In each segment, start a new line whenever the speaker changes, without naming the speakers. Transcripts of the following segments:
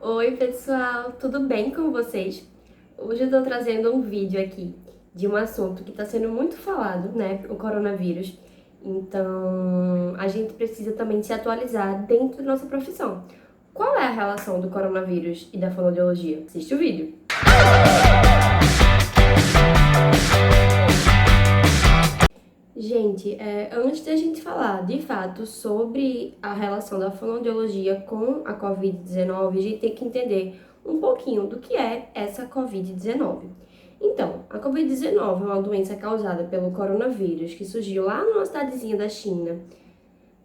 Oi pessoal, tudo bem com vocês? Hoje eu tô trazendo um vídeo aqui de um assunto que está sendo muito falado, né, o coronavírus. Então, a gente precisa também se atualizar dentro da nossa profissão. Qual é a relação do coronavírus e da fonoaudiologia? Assiste o vídeo. Gente, antes da gente falar de fato sobre a relação da fonoaudiologia com a Covid-19, a gente tem que entender um pouquinho do que é essa Covid-19. Então, a Covid-19 é uma doença causada pelo coronavírus que surgiu lá numa cidadezinha da China,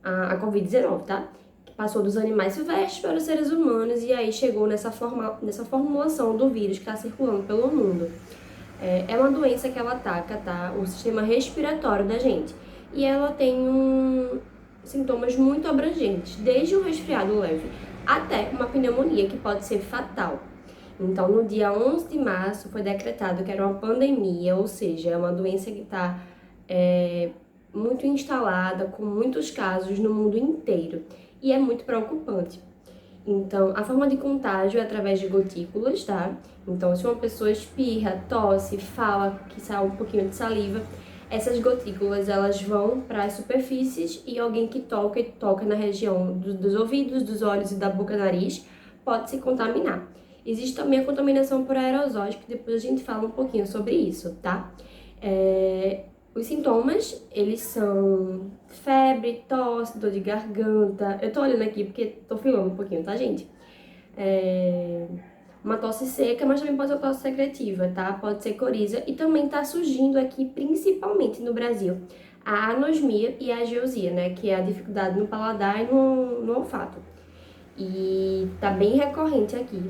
a Covid-19, tá? Que passou dos animais silvestres para os seres humanos e aí chegou nessa formulação do vírus que está circulando pelo mundo. É uma doença que ela ataca, tá, o sistema respiratório da gente. E ela tem sintomas muito abrangentes, desde um resfriado leve até uma pneumonia que pode ser fatal. Então, no dia 11 de março foi decretado que era uma pandemia, ou seja, é uma doença que está muito instalada, com muitos casos no mundo inteiro. E é muito preocupante. Então, a forma de contágio é através de gotículas, tá? Então, se uma pessoa espirra, tosse, fala, que sai um pouquinho de saliva, essas gotículas, elas vão para as superfícies e alguém que toca na região dos ouvidos, dos olhos e da boca, nariz, pode se contaminar. Existe também a contaminação por aerosóis, que depois a gente fala um pouquinho sobre isso, tá? Os sintomas, eles são febre, tosse, dor de garganta. Eu tô olhando aqui porque tô filmando um pouquinho, tá, gente? Uma tosse seca, mas também pode ser tosse secretiva, tá? Pode ser coriza. E também tá surgindo aqui, principalmente no Brasil, a anosmia e a ageusia, né? Que é a dificuldade no paladar e no olfato. E tá bem recorrente aqui.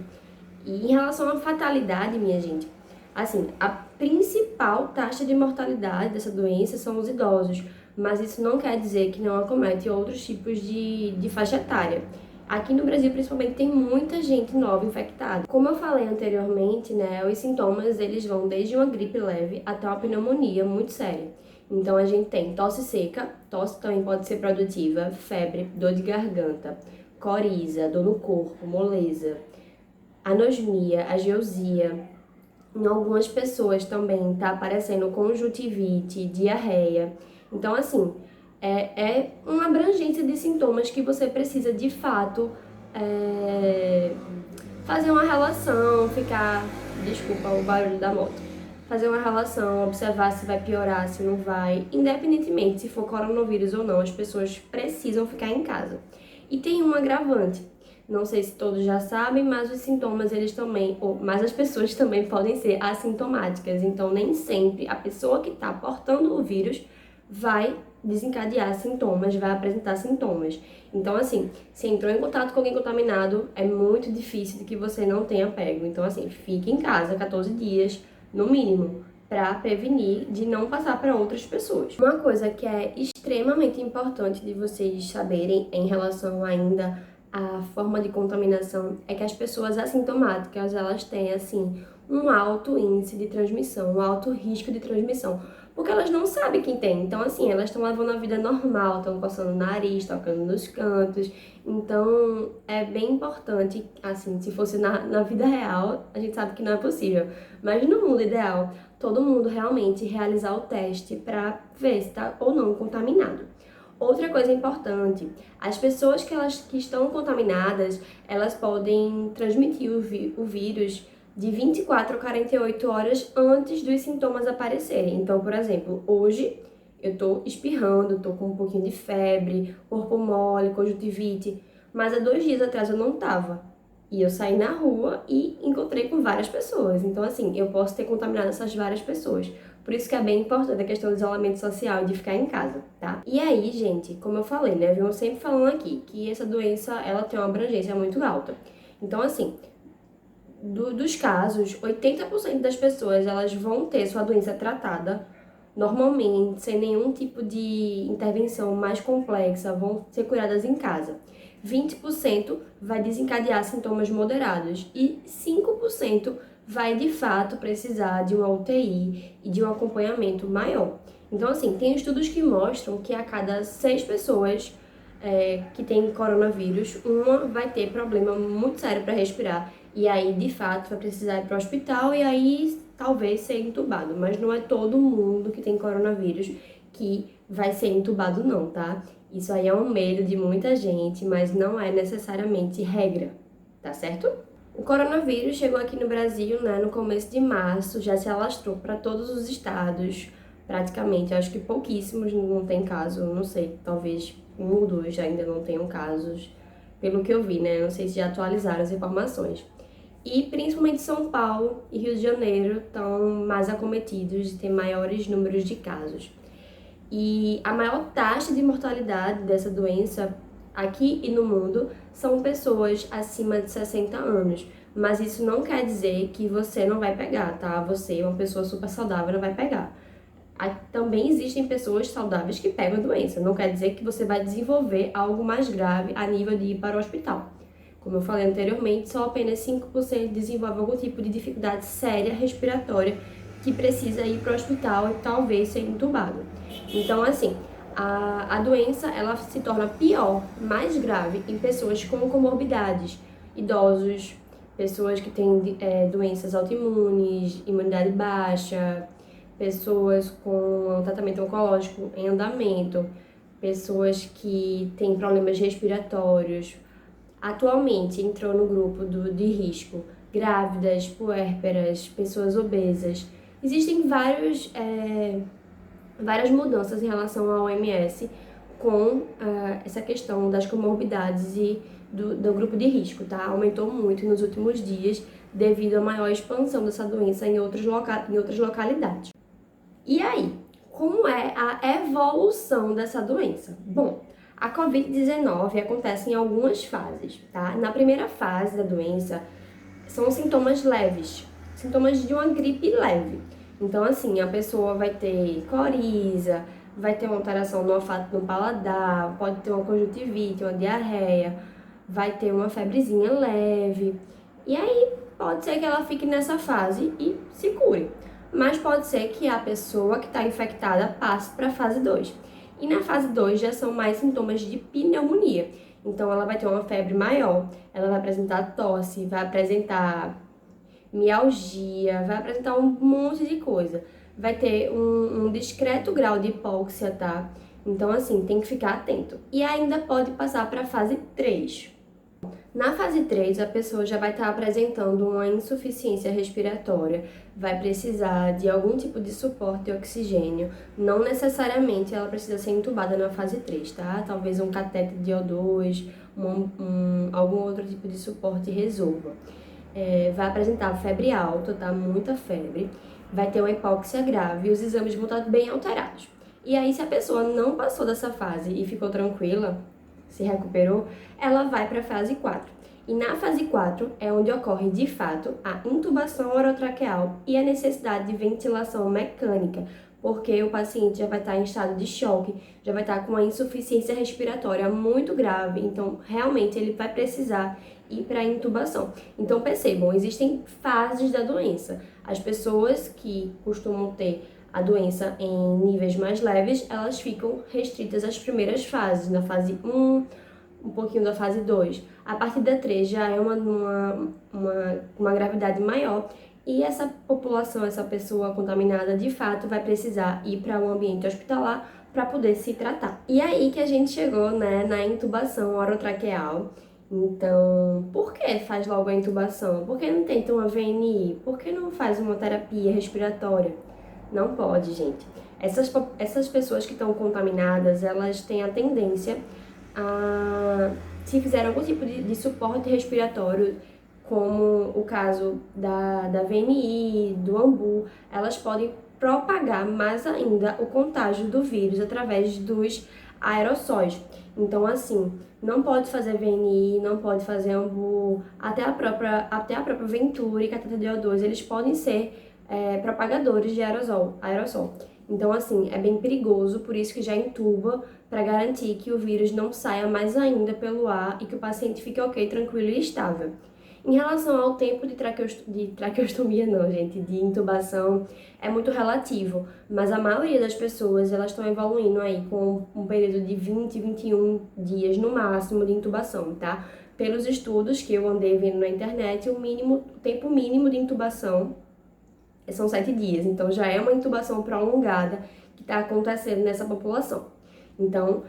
E em relação à fatalidade, minha gente, assim, a principal taxa de mortalidade dessa doença são os idosos, mas isso não quer dizer que não acomete outros tipos de faixa etária. Aqui no Brasil, principalmente, tem muita gente nova infectada. Como eu falei anteriormente, né, os sintomas, eles vão desde uma gripe leve até uma pneumonia muito séria. Então, a gente tem tosse seca, tosse também pode ser produtiva, febre, dor de garganta, coriza, dor no corpo, moleza, anosmia, ageusia. Em algumas pessoas também tá aparecendo conjuntivite, diarreia. Então, assim, é uma abrangência de sintomas que você precisa, de fato, fazer uma relação, desculpa o barulho da moto, fazer uma relação, observar se vai piorar, se não vai. Independentemente se for coronavírus ou não, as pessoas precisam ficar em casa. E tem um agravante. Não sei se todos já sabem, mas os sintomas, mas as pessoas também podem ser assintomáticas. Então, nem sempre a pessoa que está portando o vírus vai desencadear sintomas, vai apresentar sintomas. Então, assim, se entrou em contato com alguém contaminado, é muito difícil de que você não tenha pego. Então, assim, fique em casa 14 dias, no mínimo, para prevenir de não passar para outras pessoas. Uma coisa que é extremamente importante de vocês saberem em relação ainda a forma de contaminação é que as pessoas assintomáticas, elas têm, assim, um alto índice de transmissão, um alto risco de transmissão, porque elas não sabem quem tem. Então, assim, elas estão levando a vida normal, estão coçando o nariz, tocando nos cantos. Então, é bem importante, assim, se fosse na vida real, a gente sabe que não é possível, mas no mundo ideal, todo mundo realmente realizar o teste para ver se está ou não contaminado. Outra coisa importante, as pessoas que estão contaminadas, elas podem transmitir o vírus de 24 a 48 horas antes dos sintomas aparecerem. Então, por exemplo, hoje eu tô espirrando, tô com um pouquinho de febre, corpo mole, conjuntivite, mas há 2 dias atrás eu não tava. E eu saí na rua e encontrei com várias pessoas. Então, assim, eu posso ter contaminado essas várias pessoas. Por isso que é bem importante a questão do isolamento social e de ficar em casa, tá? E aí, gente, como eu falei, né? Eu sempre falando aqui que essa doença, ela tem uma abrangência muito alta. Então, assim, dos casos, 80% das pessoas, elas vão ter sua doença tratada normalmente, sem nenhum tipo de intervenção mais complexa, vão ser curadas em casa. 20% vai desencadear sintomas moderados e 5% vai de fato precisar de uma UTI e de um acompanhamento maior. Então, assim, tem estudos que mostram que a cada 6 pessoas, que tem coronavírus, uma vai ter problema muito sério para respirar e aí, de fato, vai precisar ir para o hospital e aí talvez ser entubado. Mas não é todo mundo que tem coronavírus que vai ser entubado não, tá? Isso aí é um medo de muita gente, mas não é necessariamente regra, tá certo? O coronavírus chegou aqui no Brasil, né, no começo de março, já se alastrou para todos os estados, praticamente. Acho que pouquíssimos não tem caso, não sei, talvez um ou dois ainda não tenham casos, pelo que eu vi, né? Não sei se já atualizaram as informações. E principalmente São Paulo e Rio de Janeiro estão mais acometidos e têm maiores números de casos. E a maior taxa de mortalidade dessa doença aqui e no mundo são pessoas acima de 60 anos. Mas isso não quer dizer que você não vai pegar, tá? Você, uma pessoa super saudável, não vai pegar. Também existem pessoas saudáveis que pegam a doença. Não quer dizer que você vai desenvolver algo mais grave a nível de ir para o hospital. Como eu falei anteriormente, só apenas 5% desenvolve algum tipo de dificuldade séria respiratória que precisa ir para o hospital e talvez ser entubado. Então, assim, a doença ela se torna pior, mais grave em pessoas com comorbidades, idosos, pessoas que têm doenças autoimunes, imunidade baixa, pessoas com tratamento oncológico em andamento, pessoas que têm problemas respiratórios. Atualmente entrou no grupo de risco grávidas, puérperas, pessoas obesas. Existem várias mudanças em relação à OMS com essa questão das comorbidades e do grupo de risco, tá? Aumentou muito nos últimos dias devido à maior expansão dessa doença em outras localidades. E aí, como é a evolução dessa doença? Bom, a Covid-19 acontece em algumas fases, tá? Na primeira fase da doença, são sintomas leves, sintomas de uma gripe leve. Então, assim, a pessoa vai ter coriza, vai ter uma alteração no olfato, no paladar, pode ter uma conjuntivite, uma diarreia, vai ter uma febrezinha leve. E aí, pode ser que ela fique nessa fase e se cure. Mas pode ser que a pessoa que está infectada passe para a fase 2. E na fase 2 já são mais sintomas de pneumonia. Então, ela vai ter uma febre maior, ela vai apresentar tosse, vai apresentar mialgia, vai apresentar um monte de coisa. Vai ter um discreto grau de hipóxia, tá? Então, assim, tem que ficar atento. E ainda pode passar para a fase 3. Na fase 3, a pessoa já vai estar apresentando uma insuficiência respiratória, vai precisar de algum tipo de suporte de oxigênio. Não necessariamente ela precisa ser entubada na fase 3, tá? Talvez um catéter de O2, algum outro tipo de suporte resolva. Vai apresentar febre alta, tá? Muita febre. Vai ter uma hipóxia grave e os exames vão estar bem alterados. E aí, se a pessoa não passou dessa fase e ficou tranquila, se recuperou, ela vai para a fase 4. E na fase 4 é onde ocorre, de fato, a intubação orotraqueal e a necessidade de ventilação mecânica, porque o paciente já vai estar em estado de choque, já vai estar com uma insuficiência respiratória muito grave, então realmente ele vai precisar ir para a intubação. Então percebam, existem fases da doença. As pessoas que costumam ter a doença em níveis mais leves, elas ficam restritas às primeiras fases, na fase 1, um pouquinho da fase 2. A partir da 3 já é uma gravidade maior e essa população, essa pessoa contaminada, de fato, vai precisar ir para um ambiente hospitalar para poder se tratar. E aí que a gente chegou, né, na intubação orotraqueal. Então, por que faz logo a intubação? Por que não tenta uma VNI? Por que não faz uma terapia respiratória? Não pode, gente. Essas pessoas que estão contaminadas, elas têm a tendência a, se fizer algum tipo de suporte respiratório, como o caso da VNI, do AMBU, elas podem propagar mais ainda o contágio do vírus através dos aerossóis. Então, assim, não pode fazer VNI, não pode fazer AMBU, até a própria Venturi e cateter de O2, eles podem ser propagadores de aerossol. Então, assim, é bem perigoso, por isso que já intuba, para garantir que o vírus não saia mais ainda pelo ar e que o paciente fique ok, tranquilo e estável. Em relação ao tempo de traqueostomia não, gente, de intubação, é muito relativo, mas a maioria das pessoas, elas estão evoluindo aí com um período de 20, 21 dias no máximo de intubação, tá? Pelos estudos que eu andei vendo na internet, o tempo mínimo de intubação são 7 dias, então já é uma intubação prolongada que está acontecendo nessa população. Então,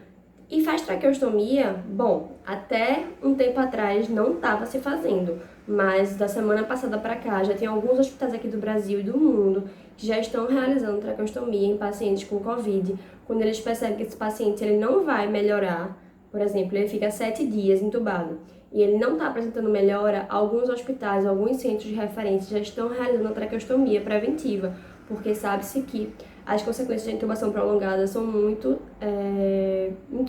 e faz traqueostomia? Bom, até um tempo atrás não estava se fazendo, mas da semana passada para cá já tem alguns hospitais aqui do Brasil e do mundo que já estão realizando traqueostomia em pacientes com Covid, quando eles percebem que esse paciente ele não vai melhorar. Por exemplo, ele fica 7 dias entubado e ele não está apresentando melhora, alguns hospitais, alguns centros de referência já estão realizando a traqueostomia preventiva, porque sabe-se que as consequências da intubação prolongada são muito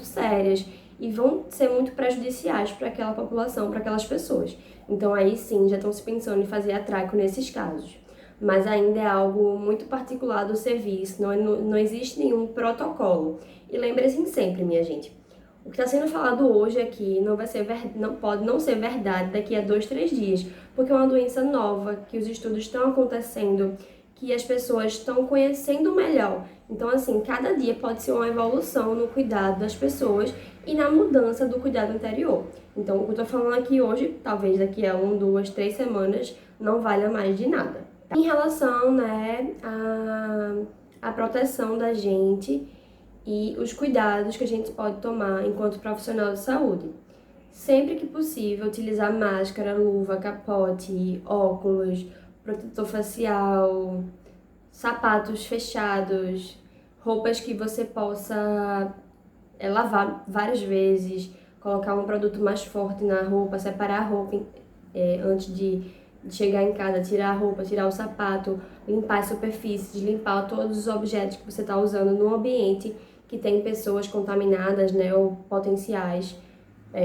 sérias e vão ser muito prejudiciais para aquela população, para aquelas pessoas. Então aí sim, já estão se pensando em fazer a traco nesses casos. Mas ainda é algo muito particular do serviço, não existe nenhum protocolo. E lembre-se sempre, minha gente, o que está sendo falado hoje aqui não pode não ser verdade daqui a 2, 3 dias, porque é uma doença nova, que os estudos estão acontecendo, que as pessoas estão conhecendo melhor. Então, assim, cada dia pode ser uma evolução no cuidado das pessoas e na mudança do cuidado anterior. Então, o que eu estou falando aqui hoje, talvez daqui a 1, 2, 3 semanas, não valha mais de nada. Em relação, né, à proteção da gente e os cuidados que a gente pode tomar enquanto profissional de saúde. Sempre que possível, utilizar máscara, luva, capote, óculos, protetor facial, sapatos fechados, roupas que você possa lavar várias vezes, colocar um produto mais forte na roupa, separar a roupa antes de chegar em casa, tirar a roupa, tirar o sapato, limpar as superfícies, limpar todos os objetos que você está usando no ambiente que tem pessoas contaminadas, né, ou potenciais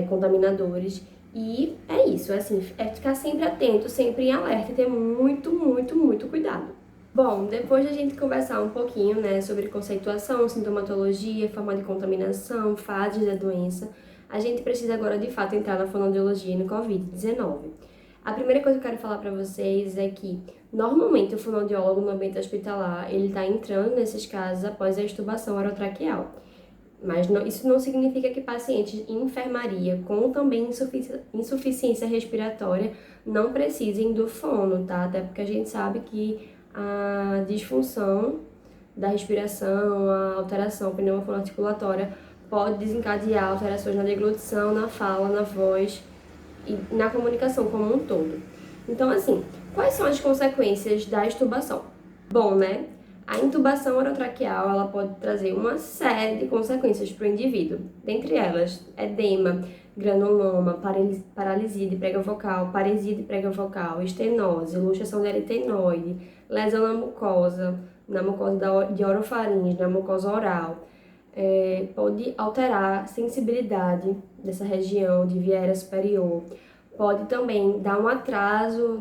contaminadores. E é isso, assim, é ficar sempre atento, sempre em alerta e ter muito, muito, muito cuidado. Bom, depois de a gente conversar um pouquinho, né, sobre conceituação, sintomatologia, forma de contaminação, fases da doença, a gente precisa agora, de fato, entrar na fonoaudiologia e no Covid-19. A primeira coisa que eu quero falar para vocês é que, normalmente, o fonoaudiólogo no ambiente hospitalar, ele está entrando nesses casos após a extubação orotraqueal. Mas isso não significa que pacientes em enfermaria com também insuficiência respiratória não precisem do fono, tá? Até porque a gente sabe que a disfunção da respiração, a alteração pneumofonoarticulatória pode desencadear alterações na deglutição, na fala, na voz e na comunicação como um todo. Então, assim, quais são as consequências da extubação? Bom, né? A intubação orotraqueal, ela pode trazer uma série de consequências para o indivíduo. Dentre elas, edema, granuloma, paralisia de prega vocal, paresia de prega vocal, estenose, luxação de aritenoide, lesão na mucosa de orofaringe, na mucosa oral. Pode alterar a sensibilidade dessa região de via aérea superior. Pode também dar um atraso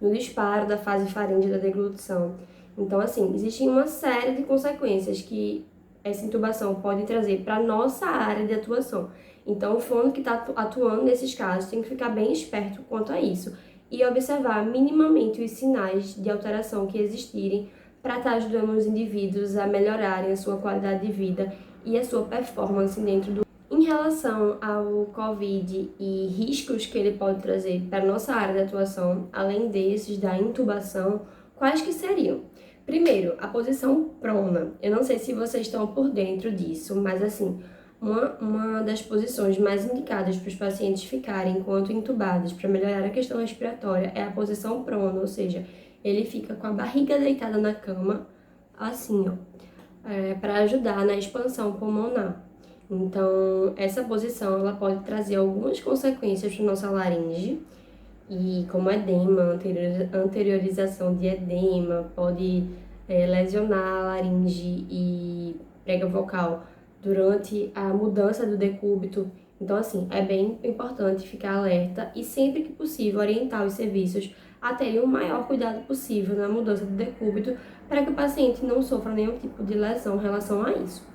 no disparo da fase faríngea da deglutição. Então, assim, existe uma série de consequências que essa intubação pode trazer para a nossa área de atuação. Então, o fono que está atuando nesses casos tem que ficar bem esperto quanto a isso e observar minimamente os sinais de alteração que existirem para estar ajudando os indivíduos a melhorarem a sua qualidade de vida e a sua performance dentro do... Em relação ao Covid e riscos que ele pode trazer para a nossa área de atuação, além desses da intubação, quais que seriam? Primeiro, a posição prona. Eu não sei se vocês estão por dentro disso, mas assim, uma das posições mais indicadas para os pacientes ficarem enquanto intubados para melhorar a questão respiratória é a posição prona, ou seja, ele fica com a barriga deitada na cama, assim, ó, para ajudar na expansão pulmonar. Então, essa posição ela pode trazer algumas consequências para nossa laringe, e como edema, anteriorização de edema, pode lesionar a laringe e prega vocal durante a mudança do decúbito. Então, assim, é bem importante ficar alerta e sempre que possível orientar os serviços a terem o maior cuidado possível na mudança do decúbito para que o paciente não sofra nenhum tipo de lesão em relação a isso.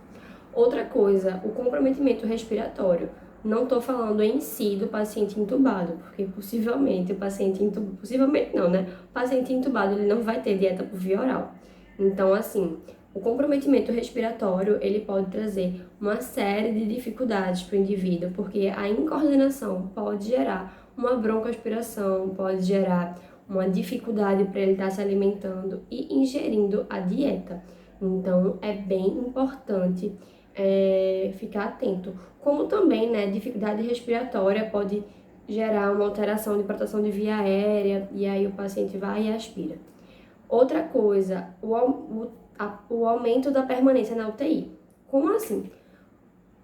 Outra coisa, o comprometimento respiratório. Não estou falando em si do paciente intubado, porque possivelmente o paciente intubado, possivelmente não, né? O paciente intubado, ele não vai ter dieta por via oral. Então, assim, o comprometimento respiratório, ele pode trazer uma série de dificuldades para o indivíduo, porque a incoordenação pode gerar uma broncoaspiração, pode gerar uma dificuldade para ele estar se alimentando e ingerindo a dieta. Então, é bem importante ficar atento. Como também, né, dificuldade respiratória pode gerar uma alteração de proteção de via aérea e aí o paciente vai e aspira. Outra coisa, o aumento da permanência na UTI. Como assim?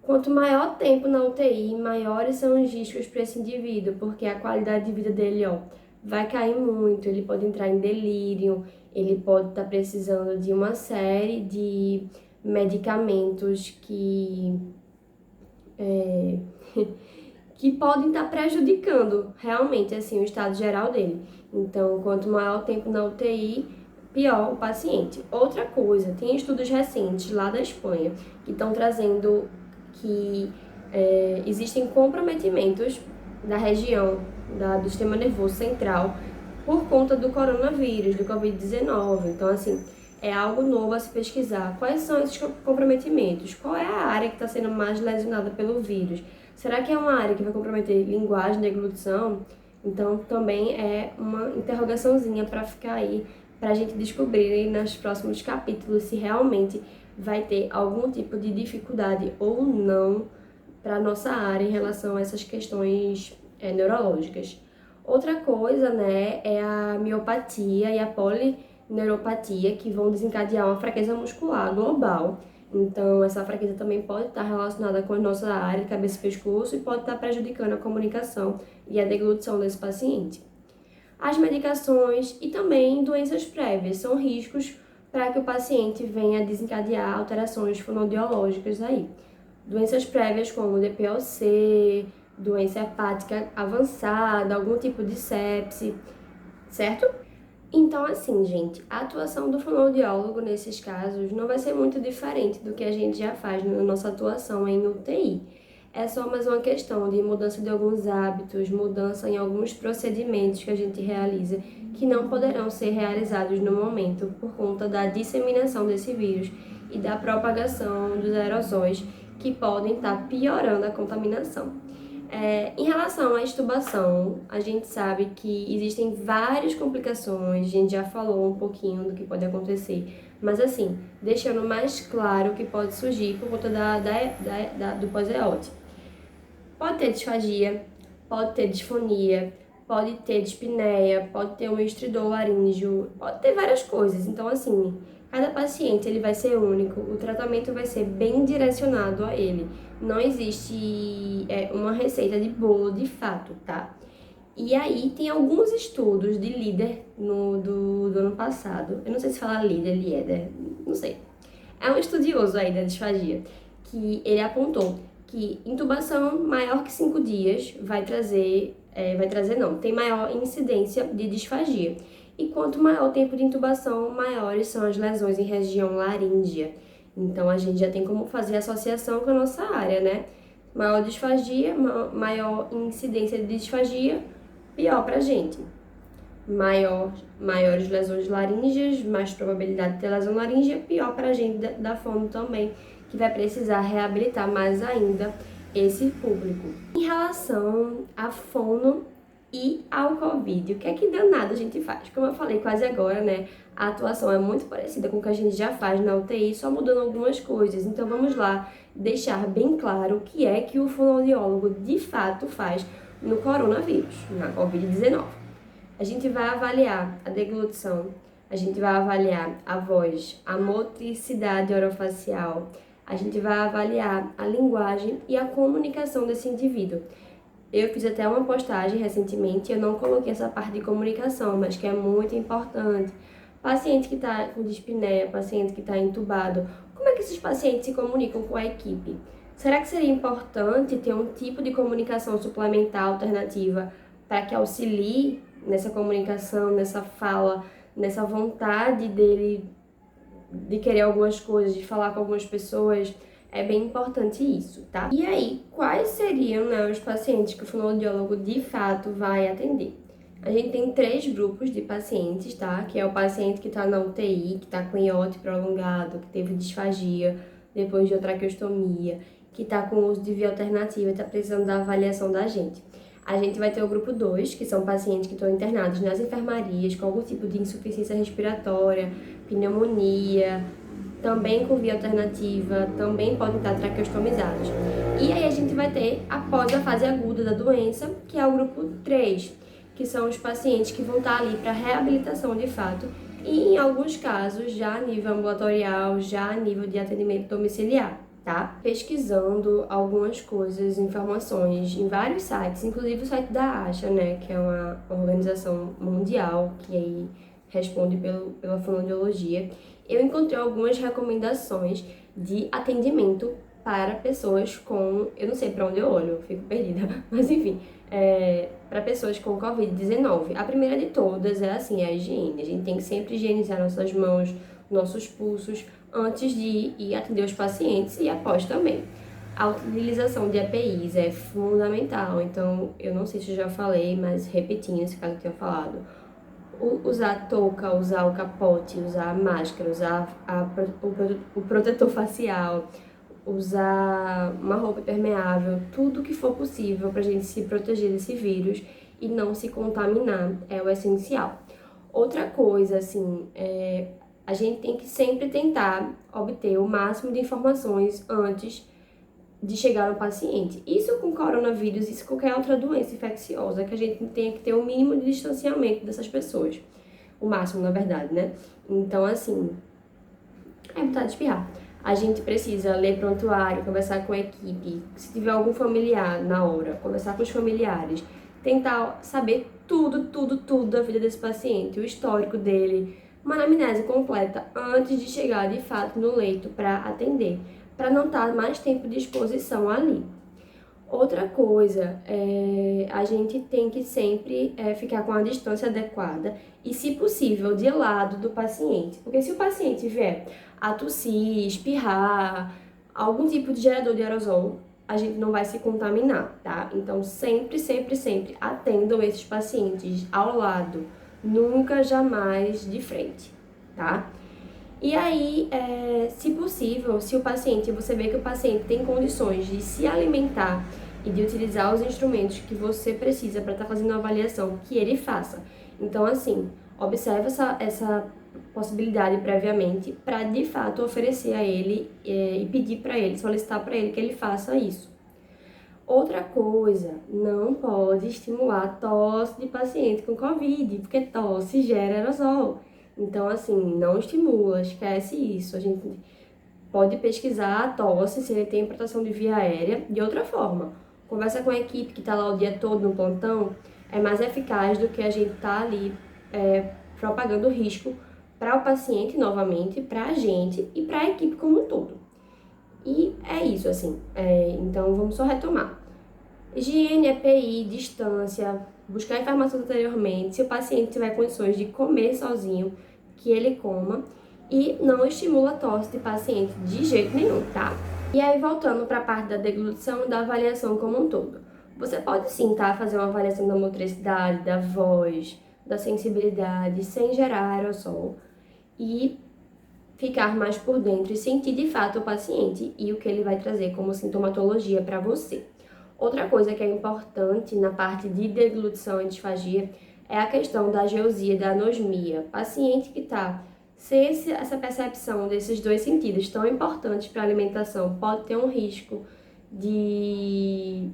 Quanto maior tempo na UTI, maiores são os riscos para esse indivíduo, porque a qualidade de vida dele, vai cair muito, ele pode entrar em delírio, ele pode estar precisando de uma série de medicamentos que que podem estar prejudicando realmente assim o estado geral dele. Então, quanto maior o tempo na UTI, pior o paciente. Outra coisa, tem estudos recentes lá da Espanha que estão trazendo que existem comprometimentos da região do sistema nervoso central por conta do coronavírus, do Covid-19. Então, assim, é algo novo a se pesquisar. Quais são esses comprometimentos? Qual é a área que está sendo mais lesionada pelo vírus? Será que é uma área que vai comprometer linguagem, deglutição? Então, também é uma interrogaçãozinha para ficar aí, para a gente descobrir nos próximos capítulos se realmente vai ter algum tipo de dificuldade ou não para a nossa área em relação a essas questões neurológicas. Outra coisa, né, é a miopatia e a polineuropatia, que vão desencadear uma fraqueza muscular global. Então, essa fraqueza também pode estar relacionada com a nossa área de cabeça e pescoço e pode estar prejudicando a comunicação e a deglutição desse paciente. As medicações e também doenças prévias são riscos para que o paciente venha desencadear alterações fonoaudiológicas aí. Doenças prévias como DPLC, doença hepática avançada, algum tipo de sepse, certo? Então, assim, gente, a atuação do fonoaudiólogo nesses casos não vai ser muito diferente do que a gente já faz na nossa atuação em UTI. É só mais uma questão de mudança de alguns hábitos, mudança em alguns procedimentos que a gente realiza que não poderão ser realizados no momento por conta da disseminação desse vírus e da propagação dos aerossóis que podem estar piorando a contaminação. Em relação à extubação, a gente sabe que existem várias complicações, a gente já falou um pouquinho do que pode acontecer, mas assim, deixando mais claro o que pode surgir por conta do pós-EOT. Pode ter disfagia, pode ter disfonia, pode ter dispneia, pode ter um estridor laríngeo, pode ter várias coisas. Então, assim, cada paciente ele vai ser único, o tratamento vai ser bem direcionado a ele. Não existe uma receita de bolo de fato, tá? E aí tem alguns estudos de líder do ano passado. Eu não sei se fala líder, lieder, não sei. É um estudioso aí da disfagia, que ele apontou que intubação maior que 5 dias tem maior incidência de disfagia. E quanto maior o tempo de intubação, maiores são as lesões em região laríngea. Então, a gente já tem como fazer associação com a nossa área, né? Maior disfagia, maior incidência de disfagia, pior pra gente. Maiores lesões laríngeas, mais probabilidade de ter lesão laríngea, pior pra gente da fono também, que vai precisar reabilitar mais ainda esse público. Em relação à fono e ao Covid, o que é que danado a gente faz? Como eu falei quase agora, né? A atuação é muito parecida com o que a gente já faz na UTI, só mudando algumas coisas. Então vamos lá deixar bem claro o que é que o fonoaudiólogo de fato faz no coronavírus, na Covid-19. A gente vai avaliar a deglutição, a gente vai avaliar a voz, a motricidade orofacial, a gente vai avaliar a linguagem e a comunicação desse indivíduo. Eu fiz até uma postagem recentemente, eu não coloquei essa parte de comunicação, mas que é muito importante. Paciente que está com dispneia, paciente que está entubado, como é que esses pacientes se comunicam com a equipe? Será que seria importante ter um tipo de comunicação suplementar alternativa para que auxilie nessa comunicação, nessa fala, nessa vontade dele de querer algumas coisas, de falar com algumas pessoas? É bem importante isso, tá? E aí, quais seriam, né, os pacientes que o fonoaudiólogo de fato vai atender? A gente tem 3 grupos de pacientes, tá? Que é o paciente que está na UTI, que está com iote prolongado, que teve disfagia depois de uma traqueostomia, que está com uso de via alternativa e está precisando da avaliação da gente. A gente vai ter o grupo 2, que são pacientes que estão internados nas enfermarias com algum tipo de insuficiência respiratória, pneumonia, também com via alternativa, também podem estar traqueostomizados. E aí a gente vai ter, após a fase aguda da doença, que é o grupo 3, que são os pacientes que vão estar ali para reabilitação de fato, e em alguns casos já a nível ambulatorial, já a nível de atendimento domiciliar, tá? Pesquisando algumas coisas, informações em vários sites, inclusive o site da ASHA, né, que é uma organização mundial que aí responde pela fonoaudiologia, eu encontrei algumas recomendações de atendimento para pessoas com, eu não sei para onde eu olho, eu fico perdida, mas enfim, para pessoas com Covid-19. A primeira de todas é assim, a higiene. A gente tem que sempre higienizar nossas mãos, nossos pulsos, antes de ir atender os pacientes e após também. A utilização de EPIs é fundamental, então eu não sei se eu já falei, mas repetindo, se caso eu tenha falado. Usar a touca, usar o capote, usar a máscara, usar o protetor facial, usar uma roupa impermeável, tudo que for possível para a gente se proteger desse vírus e não se contaminar é o essencial. Outra coisa, assim, a gente tem que sempre tentar obter o máximo de informações antes de chegar no paciente. Isso com coronavírus, isso com qualquer outra doença infecciosa, que a gente tem que ter o mínimo de distanciamento dessas pessoas. O máximo, na verdade, né? Então, assim, vontade de espirrar. A gente precisa ler prontuário, conversar com a equipe, se tiver algum familiar na hora, conversar com os familiares, tentar saber tudo da vida desse paciente, o histórico dele, uma anamnese completa antes de chegar de fato no leito para atender, para não estar mais tempo de exposição ali. Outra coisa, a gente tem que sempre ficar com a distância adequada e, se possível, de lado do paciente. Porque se o paciente vier a tossir, espirrar, algum tipo de gerador de aerosol, a gente não vai se contaminar, tá? Então, sempre atendam esses pacientes ao lado, nunca, jamais de frente, tá? E aí, se possível, se o paciente, você vê que o paciente tem condições de se alimentar e de utilizar os instrumentos que você precisa para estar fazendo a avaliação, que ele faça. Então, assim, observe essa possibilidade previamente para, de fato, oferecer a ele e pedir para ele, solicitar para ele que ele faça isso. Outra coisa, não pode estimular tosse de paciente com Covid, porque tosse gera aerosol. Então, assim, não estimula, esquece isso. A gente pode pesquisar a tosse, se ele tem proteção de via aérea, de outra forma. Conversa com a equipe que está lá o dia todo no plantão, é mais eficaz do que a gente estar ali propagando risco para o paciente, novamente, para a gente e para a equipe como um todo. E é isso, assim. Então, vamos só retomar. Higiene, EPI, distância, buscar informações anteriormente, se o paciente tiver condições de comer sozinho, que ele coma, e não estimula a tosse de paciente de jeito nenhum, tá? E aí, voltando para a parte da deglutição e da avaliação como um todo. Você pode sim, tá? Fazer uma avaliação da motricidade, da voz, da sensibilidade, sem gerar aerossol, e ficar mais por dentro e sentir de fato o paciente e o que ele vai trazer como sintomatologia para você. Outra coisa que é importante na parte de deglutição e disfagia é a questão da ageusia e da anosmia. Paciente que está sem essa percepção desses dois sentidos tão importantes para a alimentação pode ter um risco de...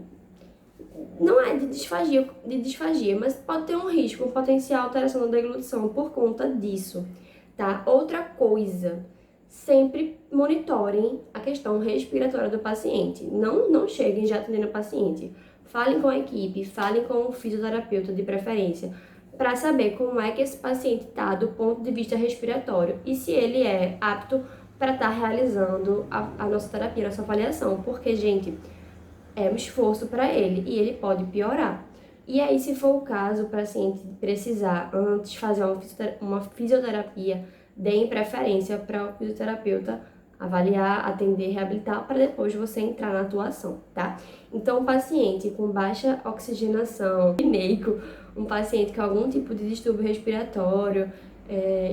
não é de disfagia, mas pode ter um risco, um potencial alteração da deglutição por conta disso, tá? Outra coisa, sempre monitorem a questão respiratória do paciente. Não cheguem já atendendo o paciente. Falem com a equipe, falem com o fisioterapeuta de preferência, para saber como é que esse paciente está do ponto de vista respiratório e se ele é apto para estar realizando a nossa terapia, a nossa avaliação. Porque, gente, é um esforço para ele e ele pode piorar. E aí, se for o caso, o paciente precisar antes fazer uma fisioterapia, deem preferência para o fisioterapeuta avaliar, atender, reabilitar, para depois você entrar na atuação, tá? Então, um paciente com baixa oxigenação, apneico, um paciente com algum tipo de distúrbio respiratório,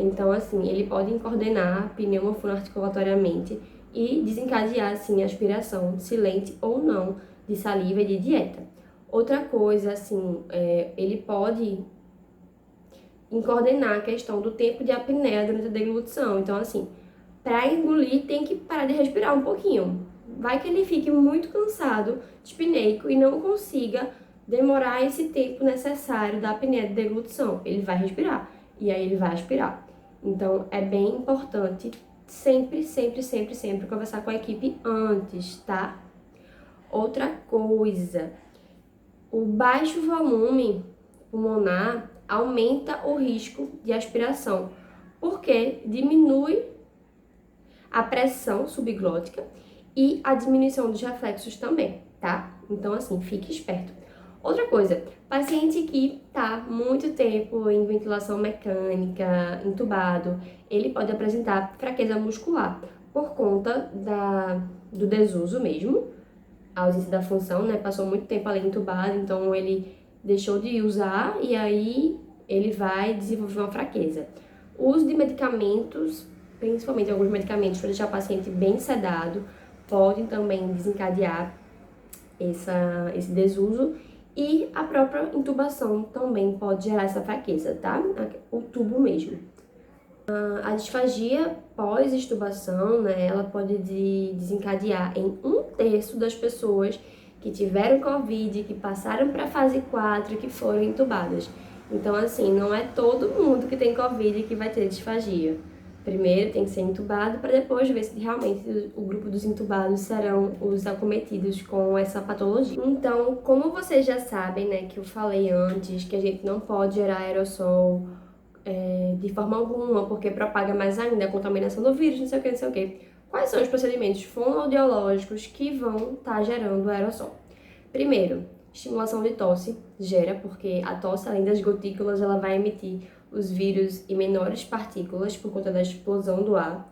então, assim, ele pode coordenar pneumofonoarticulatoriamente e desencadear, assim, aspiração, silente ou não, de saliva e de dieta. Outra coisa, assim, ele pode coordenar a questão do tempo de apneia durante a deglutição. Então, assim, para engolir tem que parar de respirar um pouquinho. Vai que ele fique muito cansado, dispneico, e não consiga demorar esse tempo necessário da apneia de deglutição. Ele vai respirar e aí ele vai aspirar. Então, é bem importante sempre, sempre, sempre, sempre conversar com a equipe antes, tá? Outra coisa, o baixo volume pulmonar aumenta o risco de aspiração, porque diminui a pressão subglótica e a diminuição dos reflexos também, tá? Então, assim, fique esperto. Outra coisa, paciente que tá muito tempo em ventilação mecânica, entubado, ele pode apresentar fraqueza muscular por conta do desuso mesmo, a ausência da função, né? Passou muito tempo ali entubado, então ele deixou de usar e aí ele vai desenvolver uma fraqueza. O uso de medicamentos, principalmente alguns medicamentos para deixar o paciente bem sedado, podem também desencadear esse desuso, e a própria intubação também pode gerar essa fraqueza, tá? O tubo mesmo. A disfagia pós-extubação, né, ela pode desencadear em 1/3 das pessoas que tiveram Covid, que passaram para a fase 4 e que foram intubadas. Então, assim, não é todo mundo que tem Covid que vai ter disfagia. Primeiro tem que ser intubado para depois ver se realmente o grupo dos intubados serão os acometidos com essa patologia. Então, como vocês já sabem, né, que eu falei antes, que a gente não pode gerar aerossol de forma alguma, porque propaga mais ainda a contaminação do vírus, não sei o que, não sei o que. Quais são os procedimentos fonoaudiológicos que vão estar gerando aerossol? Primeiro, estimulação de tosse gera, porque a tosse, além das gotículas, ela vai emitir os vírus em menores partículas por conta da explosão do ar.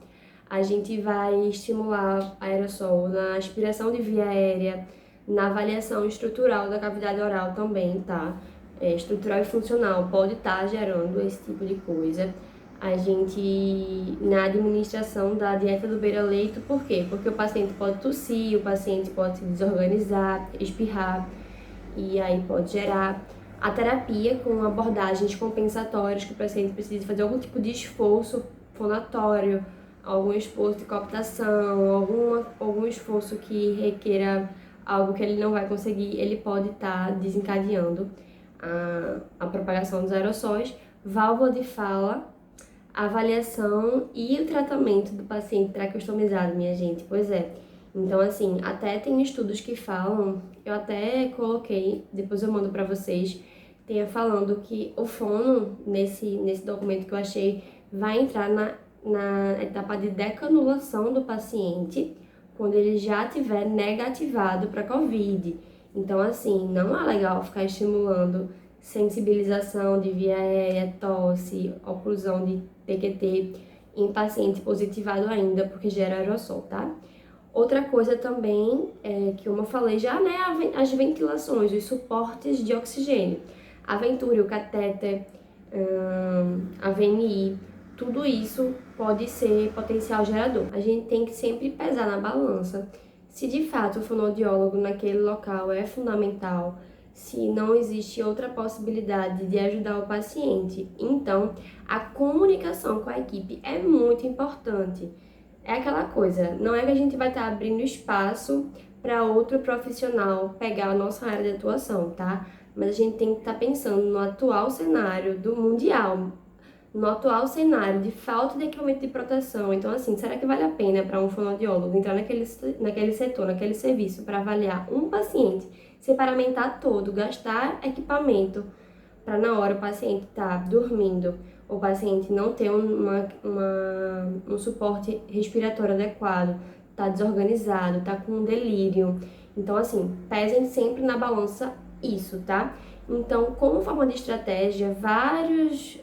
A gente vai estimular aerossol na aspiração de via aérea, na avaliação estrutural da cavidade oral também, tá? Estrutural e funcional pode estar gerando esse tipo de coisa. A gente, na administração da dieta do beira-leito, por quê? Porque o paciente pode tossir, o paciente pode se desorganizar, espirrar, e aí pode gerar. A terapia com abordagens compensatórias, que o paciente precisa fazer algum tipo de esforço fonatório, algum esforço de cooptação, algum esforço que requeira algo que ele não vai conseguir, ele pode estar desencadeando a propagação dos aerossóis. Válvula de fala, avaliação e o tratamento do paciente traqueostomizado, minha gente, pois é. Então, assim, até tem estudos que falam, eu até coloquei, depois eu mando pra vocês, falando que o fono, nesse documento que eu achei, vai entrar na etapa de decanulação do paciente, quando ele já tiver negativado para COVID. Então, assim, não é legal ficar estimulando sensibilização de via aérea, tosse, oclusão de PQT em paciente positivado ainda, porque gera aerossol, tá? Outra coisa também, que como eu falei já, né, as ventilações, os suportes de oxigênio. A Venturi, o catéter, a VNI, tudo isso pode ser potencial gerador. A gente tem que sempre pesar na balança se de fato o fonoaudiólogo naquele local é fundamental, se não existe outra possibilidade de ajudar o paciente. Então, a comunicação com a equipe é muito importante. É aquela coisa, não é que a gente vai estar abrindo espaço para outro profissional pegar a nossa área de atuação, tá? Mas a gente tem que estar pensando no atual cenário do mundial, no atual cenário de falta de equipamento de proteção. Então, assim, será que vale a pena para um fonoaudiólogo entrar naquele setor, naquele serviço, para avaliar um paciente, se paramentar todo, gastar equipamento para na hora o paciente estar dormindo, o paciente não ter um suporte respiratório adequado, tá desorganizado, tá com um delírio. Então, assim, pesem sempre na balança isso, tá? Então, como forma de estratégia, vários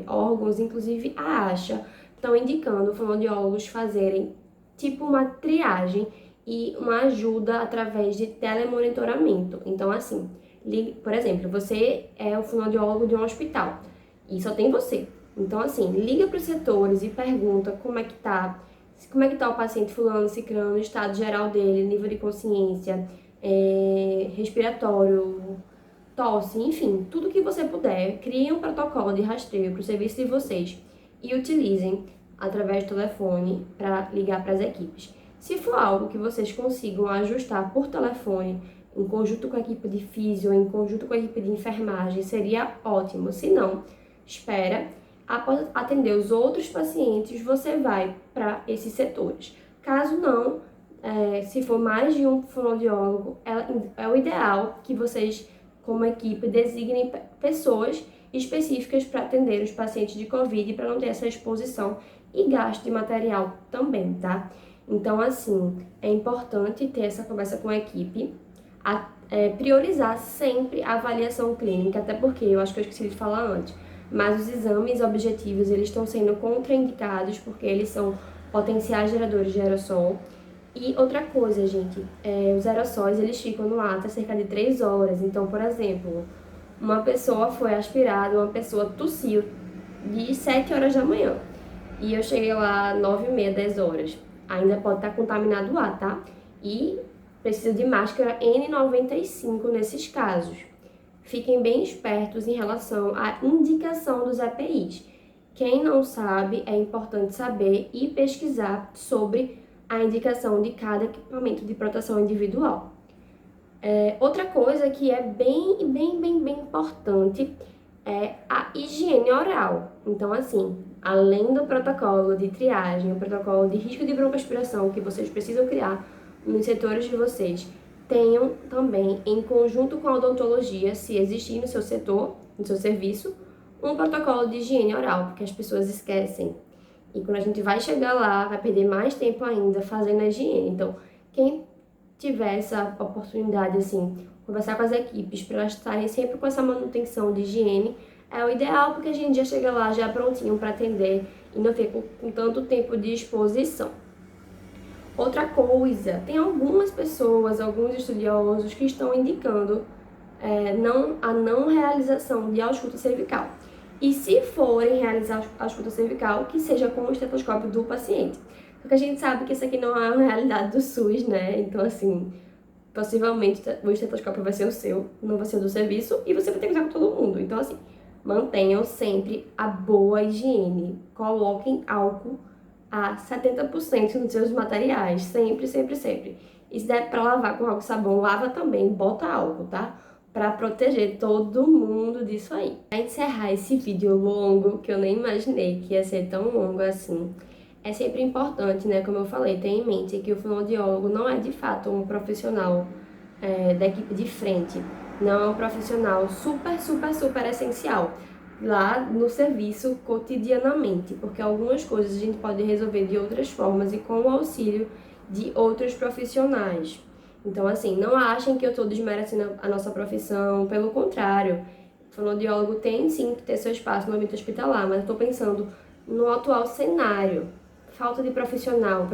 órgãos, inclusive a ASHA, estão indicando fonoaudiólogos fazerem tipo uma triagem e uma ajuda através de telemonitoramento. Então, assim, por exemplo, você é o fonoaudiólogo de um hospital e só tem você. Então, assim, liga para os setores e pergunta como é que tá o paciente fulano, ciclano, o estado geral dele, nível de consciência, respiratório, tosse, enfim, tudo que você puder. Crie um protocolo de rastreio para o serviço de vocês e utilizem através do telefone para ligar para as equipes. Se for algo que vocês consigam ajustar por telefone, em conjunto com a equipe de físio, em conjunto com a equipe de enfermagem, seria ótimo. Se não, espera. Após atender os outros pacientes, você vai para esses setores. Caso não, se for mais de um fonoaudiólogo, é o ideal que vocês, como equipe, designem pessoas específicas para atender os pacientes de Covid, para não ter essa exposição e gasto de material também, tá? Então, assim, é importante ter essa conversa com a equipe, priorizar sempre a avaliação clínica, até porque, eu acho que eu esqueci de falar antes, mas os exames objetivos, eles estão sendo contraindicados porque eles são potenciais geradores de aerossol. E outra coisa, gente, os aerossóis, eles ficam no ar até cerca de 3 horas. Então, por exemplo, uma pessoa foi aspirada, uma pessoa tossiu de 7 horas da manhã. E eu cheguei lá 9h30, 10 horas. Ainda pode estar contaminado o ar, tá? E precisa de máscara N95 nesses casos. Fiquem bem espertos em relação à indicação dos EPIs. Quem não sabe, é importante saber e pesquisar sobre a indicação de cada equipamento de proteção individual. Outra coisa que é bem importante é a higiene oral. Então, assim, além do protocolo de triagem, o protocolo de risco de broncoaspiração que vocês precisam criar nos setores de vocês, tenham também, em conjunto com a odontologia, se existir no seu setor, no seu serviço, um protocolo de higiene oral, porque as pessoas esquecem. E quando a gente vai chegar lá, vai perder mais tempo ainda fazendo a higiene. Então, quem tiver essa oportunidade, assim, conversar com as equipes para elas estarem sempre com essa manutenção de higiene, é o ideal, porque a gente já chega lá já prontinho para atender e não fica com tanto tempo de exposição. Outra coisa, tem algumas pessoas, alguns estudiosos que estão indicando a não realização de ausculta cervical. E se forem realizar a ausculta cervical, que seja com o estetoscópio do paciente. Porque a gente sabe que isso aqui não é uma realidade do SUS, né? Então, assim, possivelmente o estetoscópio vai ser o seu, não vai ser o do serviço, e você vai ter que usar com todo mundo. Então, assim, mantenham sempre a boa higiene. Coloquem álcool a 70% nos seus materiais, sempre, sempre, sempre. E se der pra lavar com álcool e sabão, lava também, bota álcool, tá? Pra proteger todo mundo disso aí. Pra encerrar esse vídeo longo, que eu nem imaginei que ia ser tão longo assim, é sempre importante, né, como eu falei, ter em mente que o fonoaudiólogo não é de fato um profissional da equipe de frente, não é um profissional super essencial lá no serviço cotidianamente, porque algumas coisas a gente pode resolver de outras formas e com o auxílio de outros profissionais. Então, assim, não achem que eu estou desmerecendo a nossa profissão, pelo contrário, o fonoaudiólogo tem sim que ter seu espaço no ambiente hospitalar, mas eu estou pensando no atual cenário, falta de profissional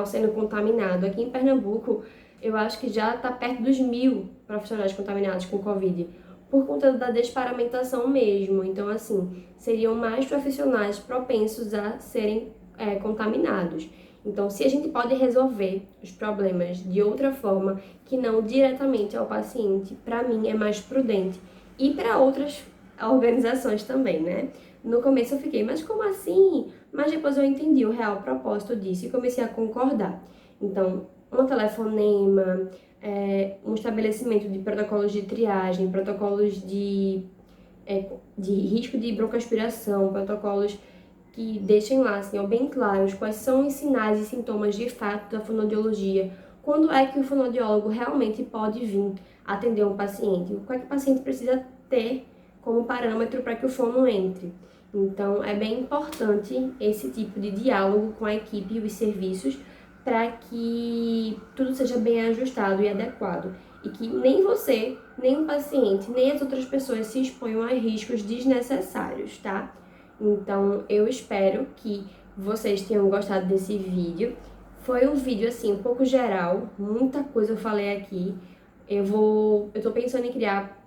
sendo contaminado. Aqui em Pernambuco, eu acho que já está perto dos 1.000 profissionais contaminados com Covid, por conta da desparamentação mesmo. Então, assim, seriam mais profissionais propensos a serem contaminados. Então, se a gente pode resolver os problemas de outra forma, que não diretamente ao paciente, para mim é mais prudente. E para outras organizações também, né? No começo eu fiquei, mas como assim? Mas depois eu entendi o real propósito disso e comecei a concordar. Então, um telefonema, um estabelecimento de protocolos de triagem, protocolos de risco de broncoaspiração, protocolos que deixem lá, assim, ó, bem claros quais são os sinais e sintomas de fato da fonoaudiologia, quando é que o fonoaudiólogo realmente pode vir atender um paciente, o que é que o paciente precisa ter como parâmetro para que o fono entre. Então, é bem importante esse tipo de diálogo com a equipe e os serviços para que tudo seja bem ajustado e adequado e que nem você, nem o paciente, nem as outras pessoas se exponham a riscos desnecessários, tá? Então, eu espero que vocês tenham gostado desse vídeo. Foi um vídeo, assim, um pouco geral, muita coisa eu falei aqui. Eu tô pensando em criar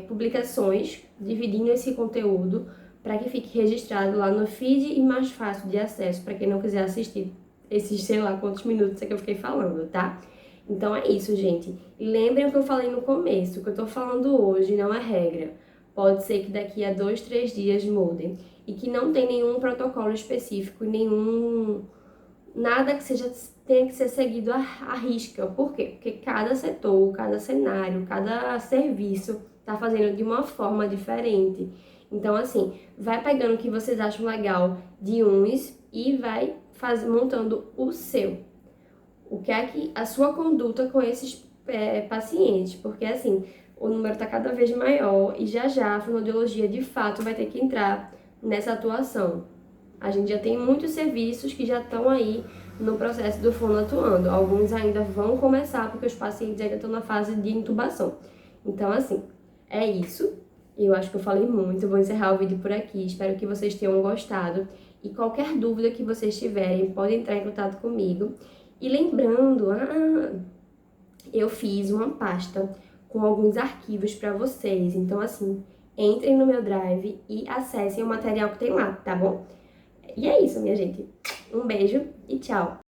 publicações, dividindo esse conteúdo, para que fique registrado lá no feed e mais fácil de acesso, para quem não quiser assistir esses, sei lá, quantos minutos é que eu fiquei falando, tá? Então é isso, gente. E lembrem o que eu falei no começo, o que eu tô falando hoje não é regra. Pode ser que daqui a 2, 3 dias mudem. E que não tem nenhum protocolo específico, nada que tenha que ser seguido à risca. Por quê? Porque cada setor, cada cenário, cada serviço tá fazendo de uma forma diferente. Então, assim, vai pegando o que vocês acham legal de uns e vai montando o seu. O que é que a sua conduta com esses pacientes, porque assim, o número está cada vez maior e já a fonoaudiologia de fato vai ter que entrar nessa atuação. A gente já tem muitos serviços que já estão aí no processo do fono atuando. Alguns ainda vão começar porque os pacientes ainda estão na fase de intubação. Então, assim, é isso. Eu acho que eu falei muito. Vou encerrar o vídeo por aqui. Espero que vocês tenham gostado. E qualquer dúvida que vocês tiverem, podem entrar em contato comigo. E lembrando, eu fiz uma pasta com alguns arquivos para vocês. Então, assim, entrem no meu Drive e acessem o material que tem lá, tá bom? E é isso, minha gente. Um beijo e tchau!